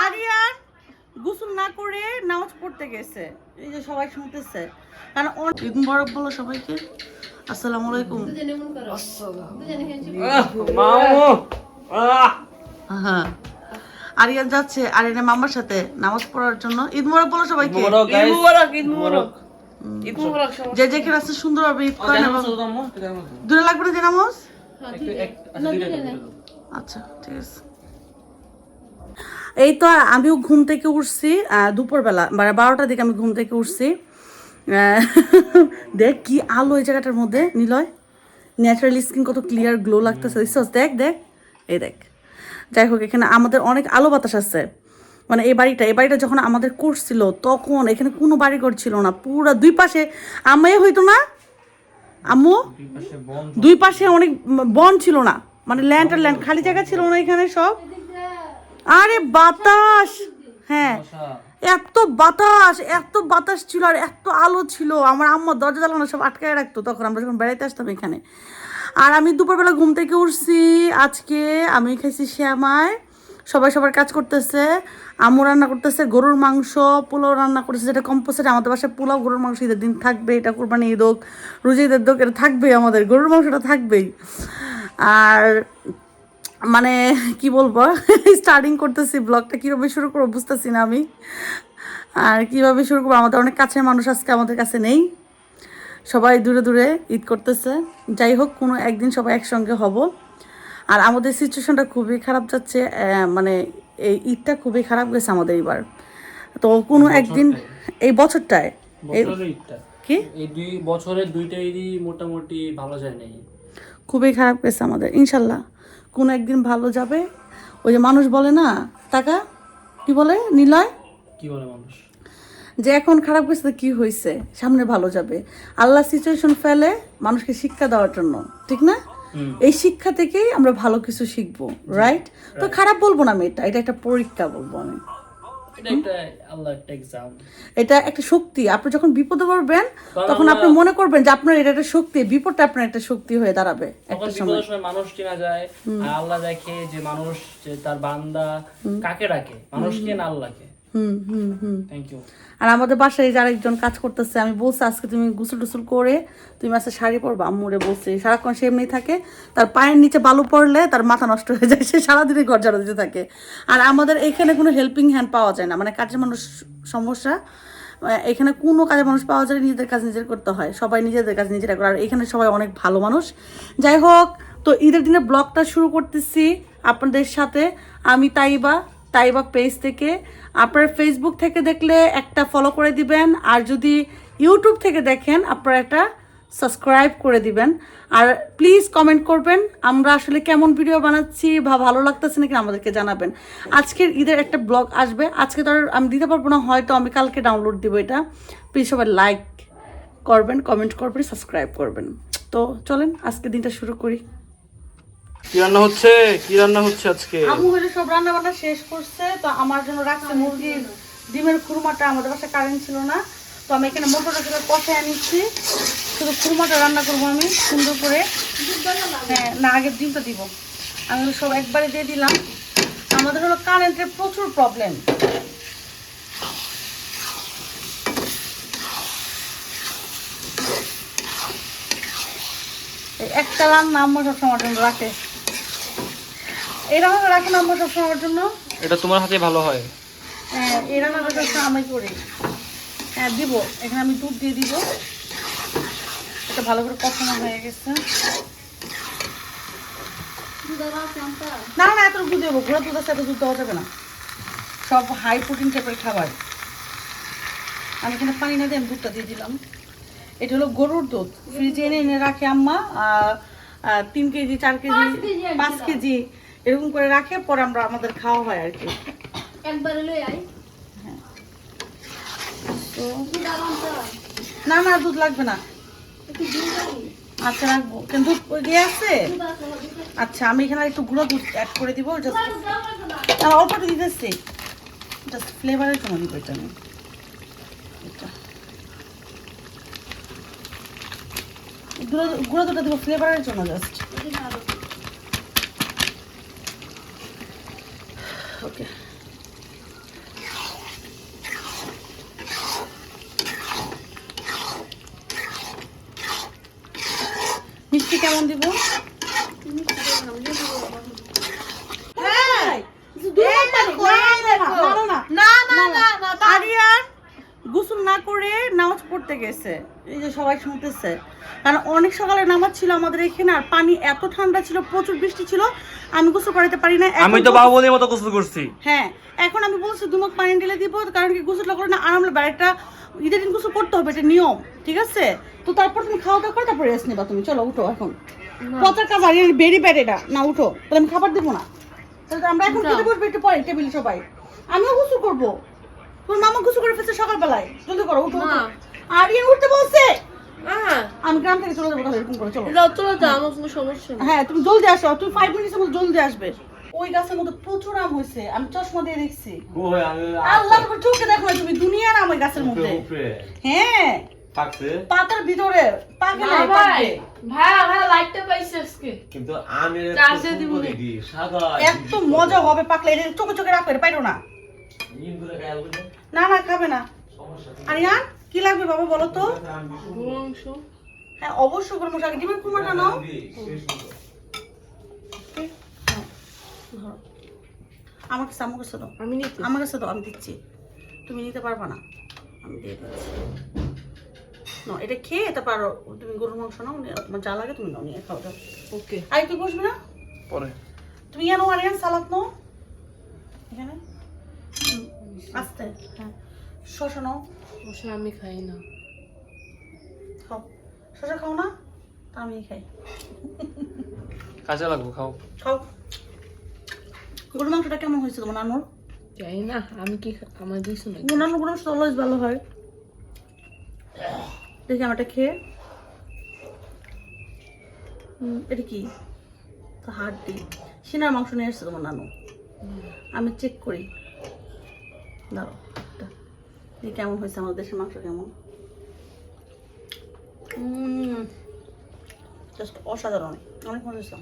আরিয়ান গোসল না করে নামাজ পড়তে গেছে, এই যে সবাই শুনতেছে। কারণ ঈদ মোবারক বলো সবাইকে। আসসালামু আলাইকুম। হ্যাঁ, আরিয়ান যাচ্ছে আরিয়ানের মামার সাথে নামাজ পড়ার জন্য। ঈদ মোবারক বলো সবাইকে। যে যেখানে আছে সুন্দরভাবে ঈদ করেন। দূরে লাগবে না যে নামাজ। আচ্ছা ঠিক আছে। এই তো আমিও ঘুম থেকে উঠছি দুপুরবেলা, মানে 12টার দিকে আমি ঘুম থেকে উঠছি। দেখ কি আলো এই জায়গাটার মধ্যে, নিলয় ন্যাচারালি স্কিন কত ক্লিয়ার গ্লো লাগতেছে। দেখ দেখ এই দেখ। যাই হোক, এখানে আমাদের অনেক আলো বাতাস আছে। মানে এই বাড়িটা যখন আমাদের করছিল তখন এখানে কোনো বাড়িঘর ছিল না, পুরো দুই পাশে আমায় হইতো না আম্মু, দুই পাশে অনেক বন ছিল না, মানে ল্যান্ড খালি জায়গা ছিল না এখানে সব। আরে বাতাস, হ্যাঁ এত বাতাস ছিল আর এত আলো ছিল। আমার আম্মা দরজা জ্বালানো সব আটকায় রাখতো তখন আমরা যখন বেড়াইতে আসতাম এখানে। আর আমি দুপুরবেলা ঘুম থেকে উঠছি, আজকে আমি খাইছি শ্যামায়, সবাই সবার কাজ করতেছে। আম্মু রান্না করতেছে গরুর মাংস, পোলাও রান্না করতেছে, যেটা কম্পালসারি আমাদের বাসায় পোলাও গরুর মাংস ঈদের দিন থাকবে। এটা কোরবানি ঈদ হোক রোজা ঈদের হোক, এটা থাকবেই, আমাদের গরুর মাংসটা থাকবেই। আর মানে কি বলবো, স্টার্টিং করতেছি ব্লগটা, কীভাবে শুরু করবো বুঝতেছি না আমি। আর কীভাবে শুরু করবো, আমাদের অনেক কাছের মানুষ আজকে আমাদের কাছে নেই, সবাই দূরে দূরে ঈদ করতেছে। যাই হোক, কোনো একদিন সবাই একসঙ্গে হব। আর আমাদের সিচুয়েশনটা খুবই খারাপ যাচ্ছে, মানে এই ঈদটা খুবই খারাপ গেছে আমাদের এবার। তো কোনো একদিন এই বছরটায় কি এই 2 বছরের 2টা ঈদই মোটামুটি ভালো যায় নাই, খুবই খারাপ গেছে আমাদের। ইনশাল্লাহ কোনো একদিন ভালো যাবে। ওই যে মানুষ বলে না, টাকা কি বলে নিলয়, কি বলে মানুষ, যে এখন খারাপ গেছে কি হয়েছে, সামনে ভালো যাবে। আল্লাহ সিচুয়েশন ফেলে মানুষকে শিক্ষা দেওয়ার জন্য, ঠিক না? এই শিক্ষা থেকেই আমরা ভালো কিছু শিখবো, রাইট? তো খারাপ বলবো না আমি, এটা একটা পরীক্ষা বলবো আমি। এটা একটা শক্তি। আপনি যখন বিপদে পড়বেন তখন আপনি মনে করবেন যে আপনার এটা একটা শক্তি, বিপদটা আপনার একটা শক্তি হয়ে দাঁড়াবে একটা সময়। মানুষ চেনা যায় আর আল্লাহ দেখে যে মানুষ যে তার বান্দা কাকে ডাকে, মানুষকে না আল্লাহকে। Thank you. আর আমাদের বাসায় যে আরেকজন কাজ করতেছে, আমি বলছি আজকে তুমি গোসল টোসল করে তুমি আজকে শাড়ি পরবা, আম্মুরে বলছি। সারাক্ষণ সে এমনি থাকে, তার পায়ের নিচে বালু পড়লে তার মাথা নষ্ট হয়ে যায়, সে সারাদিনই ঘর ঝাড়ু দিতে থাকে। আর আমাদের এখানে কোনো হেল্পিং হ্যান্ড পাওয়া যায় না, মানে কাজের মানুষ সমস্যা, এখানে কোনো কাজের মানুষ পাওয়া যায়, নিজেদের কাজ নিজের করতে হয়, সবাই নিজেদের কাজ নিজেরা করে। আর এখানে সবাই অনেক ভালো মানুষ। যাই হোক, তো ঈদের দিনে ব্লগটা শুরু করতেছি আপনাদের সাথে। আমি তাইবা পেজ থেকে। আপনারা ফেসবুক থেকে দেখলে একটা ফলো করে দিবেন, আর যদি ইউটিউব থেকে দেখেন আপনারা একটা সাবস্ক্রাইব করে দিবেন। আর প্লিজ কমেন্ট করবেন আমরা আসলে কেমন ভিডিও বানাচ্ছি বা ভালো লাগতেছে নাকি আমাদেরকে জানাবেন। আজকের ঈদের একটা ব্লগ আসবে, আজকে তো আমি দিতে পারবো না, হয়তো আমি কালকে ডাউনলোড দিব এটা। প্লিজ সবাই লাইক করবেন, কমেন্ট করবেন, সাবস্ক্রাইব করবেন। তো চলেন আজকে দিনটা শুরু করি। কি রান্না হচ্ছে আজকে? আম্মু হলে সব রান্না বান্না শেষ করছে, তো আমার জন্য রাখছে মুরগির ডিমের খুরমাটা। আমাদের বাসায় কারেন্ট ছিল না, তো আমি এখানে মোটরটা কষায় আনিচ্ছি, শুধু খুরমাটা রান্না করবো আমি সুন্দর করে। হ্যাঁ না, আগে ডিমটা দিব। আমি সব একবারে দিয়ে দিলাম। আমাদের হলো কারেন্টের প্রচুর প্রবলেম। একটা রান্না আম্মু সবসময় জন্য রাখে, এই রান্নাটা রাখে না আম্মু সবসময় জন্য। এটা তোমার হাতে ভালো হয়। হ্যাঁ, এই রান্নাটা সবসময় আমি করি। হ্যাঁ দিব, এখানে আমি দুধ দিয়ে দিব। এটা ভালো করে কষানো হয়ে গেছে। না না, এত দুধ দেবো, ঘোড়া দুধ আছে, এত দুধ দেওয়া যাবে না, সব হাই প্রোটিন টাইপের খাবার। আমি এখানে পানি না দিয়ে আমি দুধটা দিয়ে দিলাম। এটা হলো গরুর দুধ, ফ্রিজে এনে রাখে আম্মা। 3 কেজি 4 কেজি 5 কেজি এরকম করে রাখে, পরে আমরা আমাদের খাওয়া হয় আর কি। না না, দুধ লাগবে না। আচ্ছা রাখবো, কিন্তু দুধ দিয়ে আছে। আচ্ছা, আমি এখানে একটু গুঁড়ো দুধ অ্যাড করে দিব, অল্পটা দিতেছি, জাস্ট ফ্লেভারের জন্য দিব। এটা আমি গুঁড়ো দুধটা দিব ফ্লেভারের জন্য, জাস্ট। ওকে, কেমন দিব? আরিয়ান গোসল না করে নামাজ পড়তে গেছে, এই যে সবাই শুনতেছে, কারণ অনেক সকালে নামাজ ছিল আমাদের এখানে, আর পানি এত ঠান্ডা ছিল, প্রচুর বৃষ্টি ছিল, আমি গোসল করাতে পারি না। আমি তো বাবুদের মতো গোসল করছি। হ্যাঁ, এখন আমি বলছি দুমক পানি ঢেলে দিব, কারণ কি গোসলটা করে না আরামলে বাড়িটা ঈদের দিন গোসল করতে হবে, এটা নিয়ম, ঠিক আছে? তো তারপর তুমি খাওয়া দাওয়া করে তারপর রেস্ট নেবা। তুমি চলো উঠো, এখন পচার কাজ আর বেরি ব্যাড এটা না, উঠো, তাহলে আমি খাবার দেবো না। তাহলে আমরা এখন খেতে বসবো একটু পরে টেবিলে সবাই, আমিও গোসল করবো, তোর মামা গোসল করে ফেলছে সকালবেলায়, জলদি করো উঠো। আরিয়ান উঠতে বলছে, আমি গ্রাম থেকে চলে যাবো, তাহলে এরকম করে চলো চলে যাও, আমার কোনো সমস্যা নেই। হ্যাঁ তুমি জলদি আসো, তুমি 5 মিনিটের মধ্যে জলদি আসবে। ওই গাছের মধ্যে প্রচুর আম হয়েছে, আমি চশমা দিয়ে দেখছি। আল্লাহ তোমার চোখে দেখো না, তুমি দুনিয়ার আম ওই গাছের মধ্যে। হ্যাঁ পাতার ভিতরে পাকে নাই, পাকবে। ভাই লাইটটা পাইছি আজকে, কিন্তু আমের চাষে দিব না। সাদা এত মজা হবে পাকলে, এটা চোখে চোখে রাখবে, পাইরো না। না না খাবে না। আরিয়ান কি লাগবে বাবা বলো তো? মাংস। হ্যাঁ অবশ্যই গরম মশলা, ডিমের কুমাটা নাও। আমার কাছে আমার কাছে দাও, আমি নিতে আমার কাছে দাও, আমি দিচ্ছি। তুমি নিতে পারবা না, আমি দিয়ে দিচ্ছি। না এটা খেয়ে তারপর তুমি গরুর মাংস নাও, তোমার যা লাগে তুমি নাও, নিয়ে খাও যাও। ওকে। আর তুই বসবি না? পরে তুমি জানো আরিয়ান সালাদ নাও এখানে, আস্তে। হ্যাঁ শসা নাও, ওসব আমি খাই না। খাও। শসা খাও না? তা আমি খাই। কাঁচা লাগবো, খাও। খাও। গরুর মাংসটা কেমন হয়েছে তোমার নানুর? জানি না, আমি কি আমার দিছো না। নানুর গরুর মাংস অলওয়েজ ভালো হয়। দেখি আমারটা খেয়ে। এটা কি? তো হাড্ডি, সিনার মাংস নিয়ে এসছে তোমার নানু। আমি চেক করি, দাঁড়ো হাতটা দেখি কেমন হয়েছে আমাদের দেশের মাংস, কেমন। জাস্ট অসাধারণ, অনেক মজা হয়েছে।